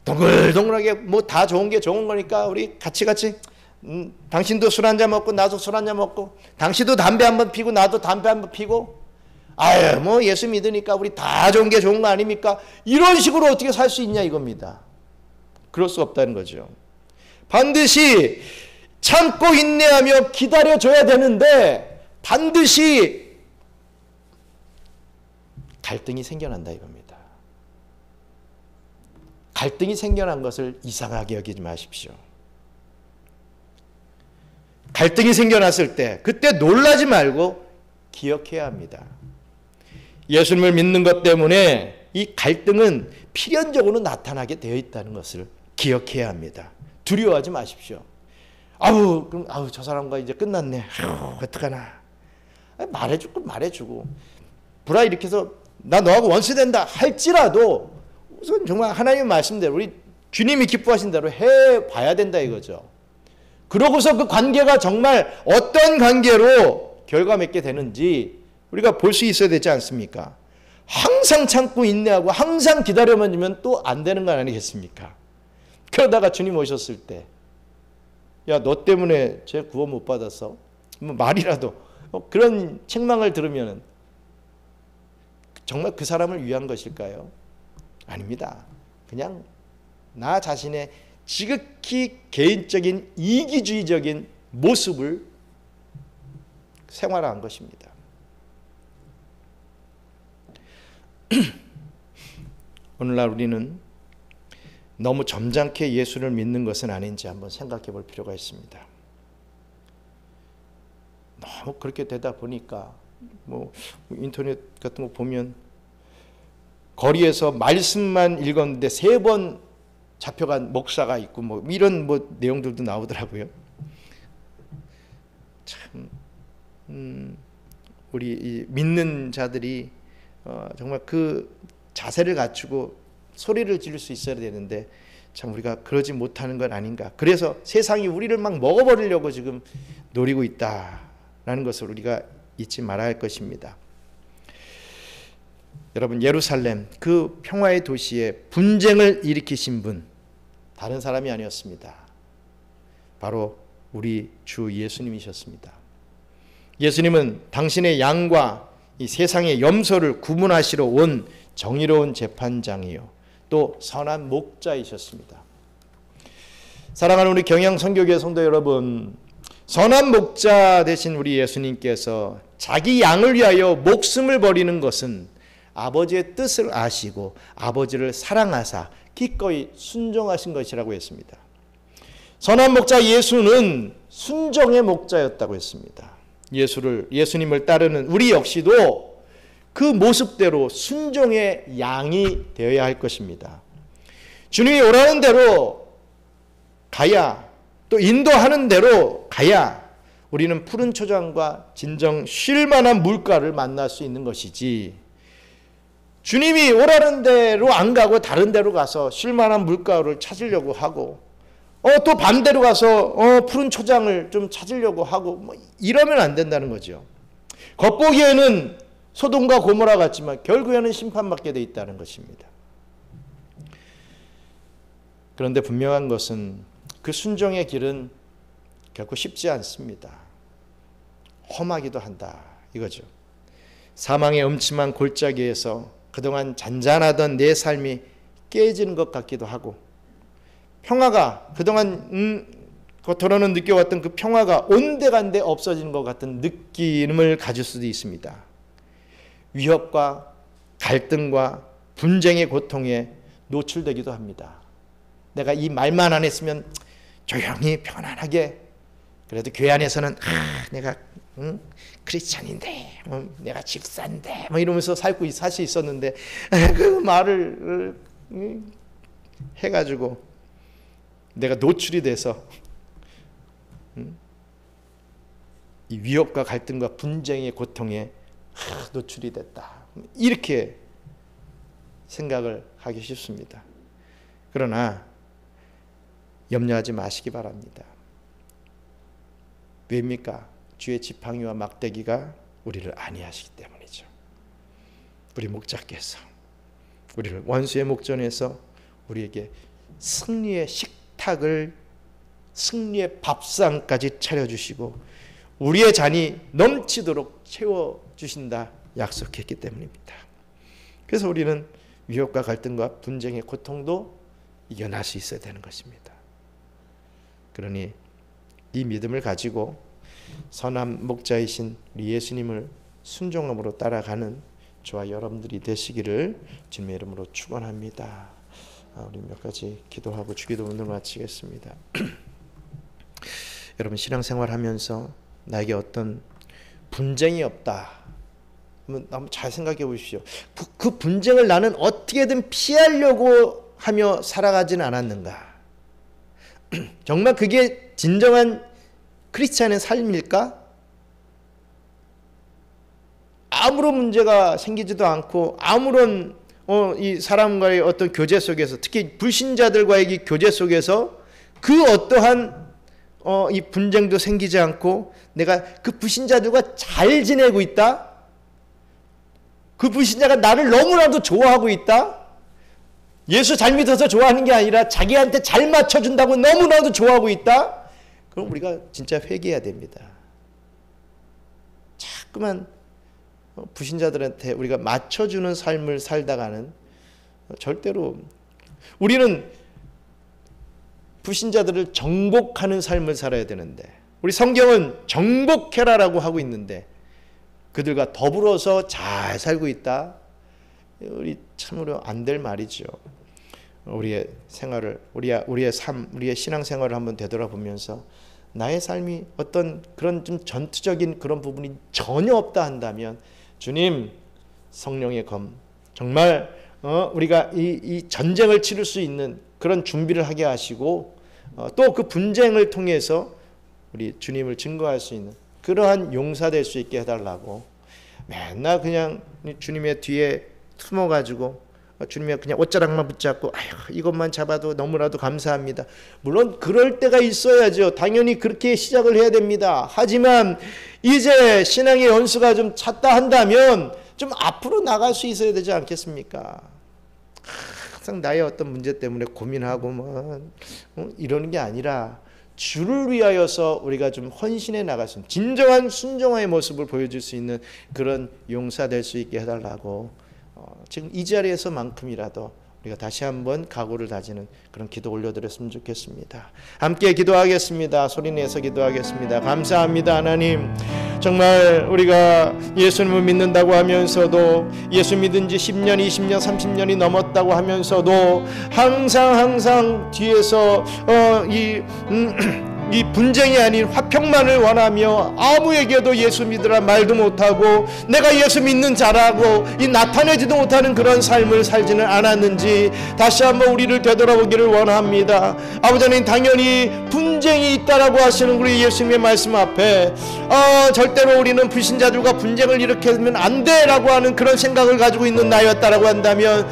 동글동글하게 뭐 다 좋은 게 좋은 거니까 우리 같이 당신도 술 한잔 먹고 나도 술 한잔 먹고 당신도 담배 한번 피고 나도 담배 한번 피고 아유 뭐 예수 믿으니까 우리 다 좋은 게 좋은 거 아닙니까? 이런 식으로 어떻게 살 수 있냐 이겁니다. 그럴 수 없다는 거죠. 반드시 참고 인내하며 기다려줘야 되는데 반드시 갈등이 생겨난다 이겁니다. 갈등이 생겨난 것을 이상하게 여기지 마십시오. 갈등이 생겨났을 때 그때 놀라지 말고 기억해야 합니다. 예수님을 믿는 것 때문에 이 갈등은 필연적으로 나타나게 되어 있다는 것을 기억해야 합니다. 두려워하지 마십시오. 그럼 저 사람과 이제 끝났네. 어떡하나. 말해주고 불화 일으켜서 나 너하고 원수 된다 할지라도 우선 정말 하나님의 말씀대로 우리 주님이 기뻐하신 대로 해봐야 된다 이거죠. 그러고서 그 관계가 정말 어떤 관계로 결과 맺게 되는지 우리가 볼 수 있어야 되지 않습니까? 항상 참고 인내하고 항상 기다려만 주면 또 안 되는 건 아니겠습니까? 그러다가 주님 오셨을 때 야, 너 때문에 쟤 구원 못 받았어? 뭐 말이라도 그런 책망을 들으면 정말 그 사람을 위한 것일까요? 아닙니다. 그냥 나 자신의 지극히 개인적인 이기주의적인 모습을 생활한 것입니다. 오늘날 우리는 너무 점잖게 예수를 믿는 것은 아닌지 한번 생각해 볼 필요가 있습니다. 너무 그렇게 되다 보니까 뭐 인터넷 같은 거 보면 거리에서 말씀만 읽었는데 3번 잡혀간 목사가 있고 뭐 이런 뭐 내용들도 나오더라고요. 참 우리 이 믿는 자들이 정말 그 자세를 갖추고 소리를 지를 수 있어야 되는데 참 우리가 그러지 못하는 건 아닌가. 그래서 세상이 우리를 막 먹어버리려고 지금 노리고 있다라는 것을 우리가 잊지 말아야 할 것입니다. 여러분, 예루살렘 그 평화의 도시에 분쟁을 일으키신 분 다른 사람이 아니었습니다. 바로 우리 주 예수님이셨습니다. 예수님은 당신의 양과 이 세상의 염소를 구분하시러 온 정의로운 재판장이요 또 선한 목자이셨습니다. 사랑하는 우리 경양선교교회 성도 여러분, 선한 목자 되신 우리 예수님께서 자기 양을 위하여 목숨을 버리는 것은 아버지의 뜻을 아시고 아버지를 사랑하사 기꺼이 순종하신 것이라고 했습니다. 선한 목자 예수는 순종의 목자였다고 했습니다. 예수님을 따르는 우리 역시도 그 모습대로 순종의 양이 되어야 할 것입니다. 주님이 오라는 대로 가야, 또 인도하는 대로 가야 우리는 푸른 초장과 진정 쉴 만한 물가를 만날 수 있는 것이지, 주님이 오라는 대로 안 가고 다른 데로 가서 쉴 만한 물가를 찾으려고 하고 또 반대로 가서 푸른 초장을 좀 찾으려고 하고 뭐 이러면 안 된다는 거죠. 겉보기에는 소돔과 고모라 같지만 결국에는 심판받게 돼 있다는 것입니다. 그런데 분명한 것은 그 순종의 길은 결코 쉽지 않습니다. 험하기도 한다 이거죠. 사망의 음침한 골짜기에서 그동안 잔잔하던 내 삶이 깨지는 것 같기도 하고, 평화가 그동안 겉으로는 느껴왔던 그 평화가 온데간데 없어지는 것 같은 느낌을 가질 수도 있습니다. 위협과 갈등과 분쟁의 고통에 노출되기도 합니다. 내가 이 말만 안 했으면 조용히 편안하게, 그래도 교회 안에서는 내가 크리스찬인데 내가 집사인데 뭐 이러면서 살 수 있었는데 그 말을 해가지고 내가 노출이 돼서 이 위협과 갈등과 분쟁의 고통에 노출이 됐다, 이렇게 생각을 하기 쉽습니다. 그러나 염려하지 마시기 바랍니다. 왜입니까? 주의 지팡이와 막대기가 우리를 안위하시기 때문이죠. 우리 목자께서 우리를 원수의 목전에서 우리에게 승리의 식탁을, 승리의 밥상까지 차려주시고 우리의 잔이 넘치도록 채워주신다 약속했기 때문입니다. 그래서 우리는 위협과 갈등과 분쟁의 고통도 이겨낼 수 있어야 되는 것입니다. 그러니 이 믿음을 가지고 선한 목자이신 우리 예수님을 순종함으로 따라가는 저와 여러분들이 되시기를 주님의 이름으로 축원합니다. 우리 몇 가지 기도하고 주기도 오늘 마치겠습니다. 여러분, 신앙생활하면서 나에게 어떤 분쟁이 없다, 한번 잘 생각해 보십시오. 그 분쟁을 나는 어떻게든 피하려고 하며 살아가지는 않았는가? 정말 그게 진정한 크리스찬의 삶일까? 아무런 문제가 생기지도 않고 아무런 이 사람과의 어떤 교제 속에서, 특히 불신자들과의 교제 속에서 그 어떠한 이 분쟁도 생기지 않고 내가 그 불신자들과 잘 지내고 있다? 그 불신자가 나를 너무나도 좋아하고 있다? 예수 잘 믿어서 좋아하는 게 아니라 자기한테 잘 맞춰준다고 너무나도 좋아하고 있다? 그럼 우리가 진짜 회개해야 됩니다. 자꾸만 불신자들한테 우리가 맞춰주는 삶을 살다가는 절대로, 우리는 불신자들을 정복하는 삶을 살아야 되는데, 우리 성경은 정복해라라고 하고 있는데 그들과 더불어서 잘 살고 있다? 우리 참으로 안 될 말이죠. 우리의 생활을, 우리의 삶, 우리의 신앙생활을 한번 되돌아보면서 나의 삶이 어떤 그런 좀 전투적인 그런 부분이 전혀 없다 한다면 주님, 성령의 검, 정말 우리가 이 전쟁을 치를 수 있는 그런 준비를 하게 하시고 또 그 분쟁을 통해서 우리 주님을 증거할 수 있는 그러한 용사될 수 있게 해달라고, 맨날 그냥 주님의 뒤에 숨어가지고 주님의 그냥 옷자락만 붙잡고 아휴 이것만 잡아도 너무나도 감사합니다. 물론 그럴 때가 있어야죠. 당연히 그렇게 시작을 해야 됩니다. 하지만 이제 신앙의 연수가 좀 찼다 한다면 좀 앞으로 나갈 수 있어야 되지 않겠습니까? 항상 나의 어떤 문제 때문에 고민하고 이러는 게 아니라 주를 위하여서 우리가 좀 헌신해 나갈 수 있는 진정한 순종의 모습을 보여줄 수 있는 그런 용사 될 수 있게 해달라고, 지금 이 자리에서만큼이라도 우리가 다시 한번 각오를 다지는 그런 기도 올려드렸으면 좋겠습니다. 함께 기도하겠습니다. 소리내서 기도하겠습니다. 감사합니다. 하나님, 정말 우리가 예수님을 믿는다고 하면서도 예수 믿은 지 10년, 20년, 30년이 넘었다고 하면서도 항상 뒤에서 이 분쟁이 아닌 화평만을 원하며 아무에게도 예수 믿으라 말도 못하고 내가 예수 믿는 자라고 이 나타내지도 못하는 그런 삶을 살지는 않았는지 다시 한번 우리를 되돌아보기를 원합니다. 아버지 하나님, 당연히 분쟁이 있다라고 하시는 우리 예수님의 말씀 앞에 절대로 우리는 불신자들과 분쟁을 일으키면 안 돼라고 하는 그런 생각을 가지고 있는 나였다라고 한다면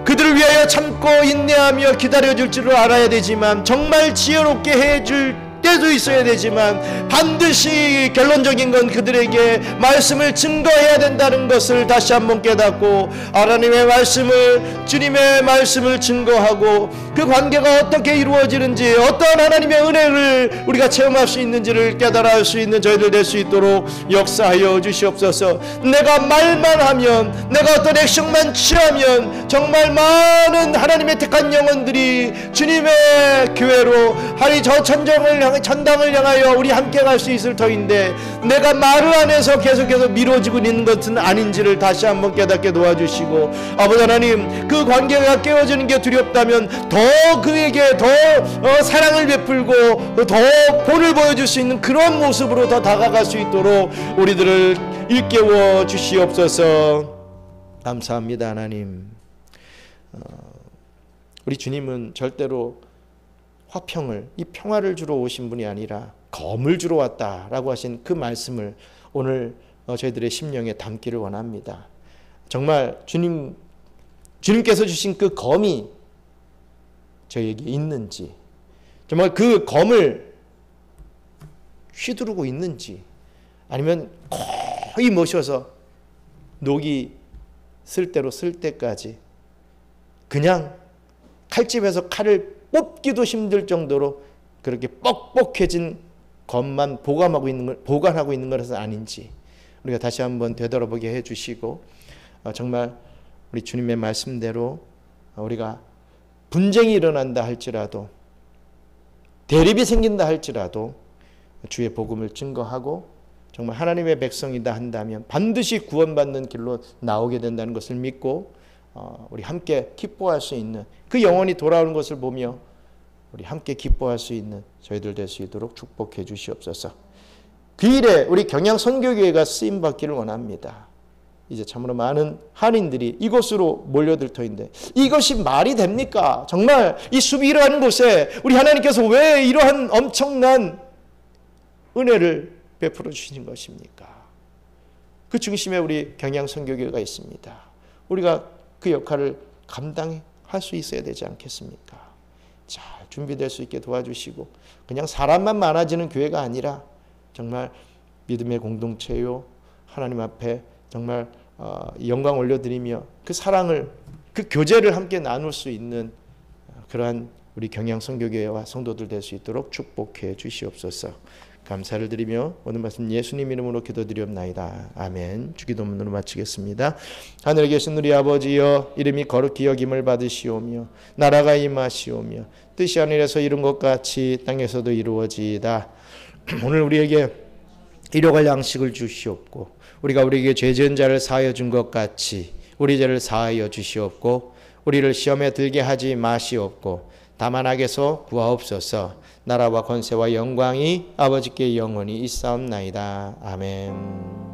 그들을 위하여 참고 인내하며 기다려줄 줄을 알아야 되지만, 정말 지혜롭게 해줄 때도 있어야 되지만 반드시 결론적인 건 그들에게 말씀을 증거해야 된다는 것을 다시 한번 깨닫고 하나님의 말씀을, 주님의 말씀을 증거하고 그 관계가 어떻게 이루어지는지, 어떠한 하나님의 은혜를 우리가 체험할 수 있는지를 깨달아 할 수 있는 저희들 될 수 있도록 역사하여 주시옵소서. 내가 말만 하면, 내가 어떤 액션만 취하면 정말 많은 하나님의 택한 영혼들이 주님의 교회로 하리 저 천당을 향하여 우리 함께 갈 수 있을 터인데, 내가 말을 안해서 계속해서 미뤄지고 있는 것은 아닌지를 다시 한번 깨닫게 도와주시고, 아버지 하나님, 그 관계가 깨어지는 게 두렵다면 더 그에게 더 사랑을 베풀고 더 본을 보여줄 수 있는 그런 모습으로 더 다가갈 수 있도록 우리들을 일깨워 주시옵소서. 감사합니다. 하나님, 우리 주님은 절대로 화평을, 이 평화를 주러 오신 분이 아니라 검을 주러 왔다라고 하신 그 말씀을 오늘 저희들의 심령에 담기를 원합니다. 정말 주님께서 주신 그 검이 저희에게 있는지, 정말 그 검을 휘두르고 있는지, 아니면 거의 모셔서 녹이 쓸 대로 쓸 때까지 그냥 칼집에서 칼을 뽑기도 힘들 정도로 그렇게 뻑뻑해진 것만 보관하고 있는 것은 아닌지 우리가 다시 한번 되돌아보게 해주시고, 정말 우리 주님의 말씀대로 우리가 분쟁이 일어난다 할지라도, 대립이 생긴다 할지라도 주의 복음을 증거하고 정말 하나님의 백성이다 한다면 반드시 구원받는 길로 나오게 된다는 것을 믿고 우리 함께 기뻐할 수 있는, 그 영혼이 돌아오는 것을 보며 우리 함께 기뻐할 수 있는 저희들 될 수 있도록 축복해 주시옵소서. 그 일에 우리 경양 선교교회가 쓰임받기를 원합니다. 이제 참으로 많은 한인들이 이곳으로 몰려들 터인데 이것이 말이 됩니까? 정말 이 수비라는 곳에 우리 하나님께서 왜 이러한 엄청난 은혜를 베풀어 주신 것입니까? 그 중심에 우리 경양 선교교회가 있습니다. 우리가 그 역할을 감당할 수 있어야 되지 않겠습니까? 잘 준비될 수 있게 도와주시고, 그냥 사람만 많아지는 교회가 아니라 정말 믿음의 공동체요, 하나님 앞에 정말 영광 올려드리며 그 사랑을, 그 교제를 함께 나눌 수 있는 그러한 우리 경양 선교교회와 성도들 될 수 있도록 축복해 주시옵소서. 감사를 드리며 오늘 말씀 예수님 이름으로 기도드리옵나이다. 아멘. 주기도문으로 마치겠습니다. 하늘에 계신 우리 아버지여, 이름이 거룩히 여김을 받으시오며 나라가 임하시오며 뜻이 하늘에서 이룬 것 같이 땅에서도 이루어지이다. 오늘 우리에게 일용할 양식을 주시옵고, 우리가 우리에게 죄 지은 자를 사하여 준 것 같이 우리 죄를 사하여 주시옵고, 우리를 시험에 들게 하지 마시옵고 다만 악에서 구하옵소서. 나라와 권세와 영광이 아버지께 영원히 있사옵나이다. 아멘.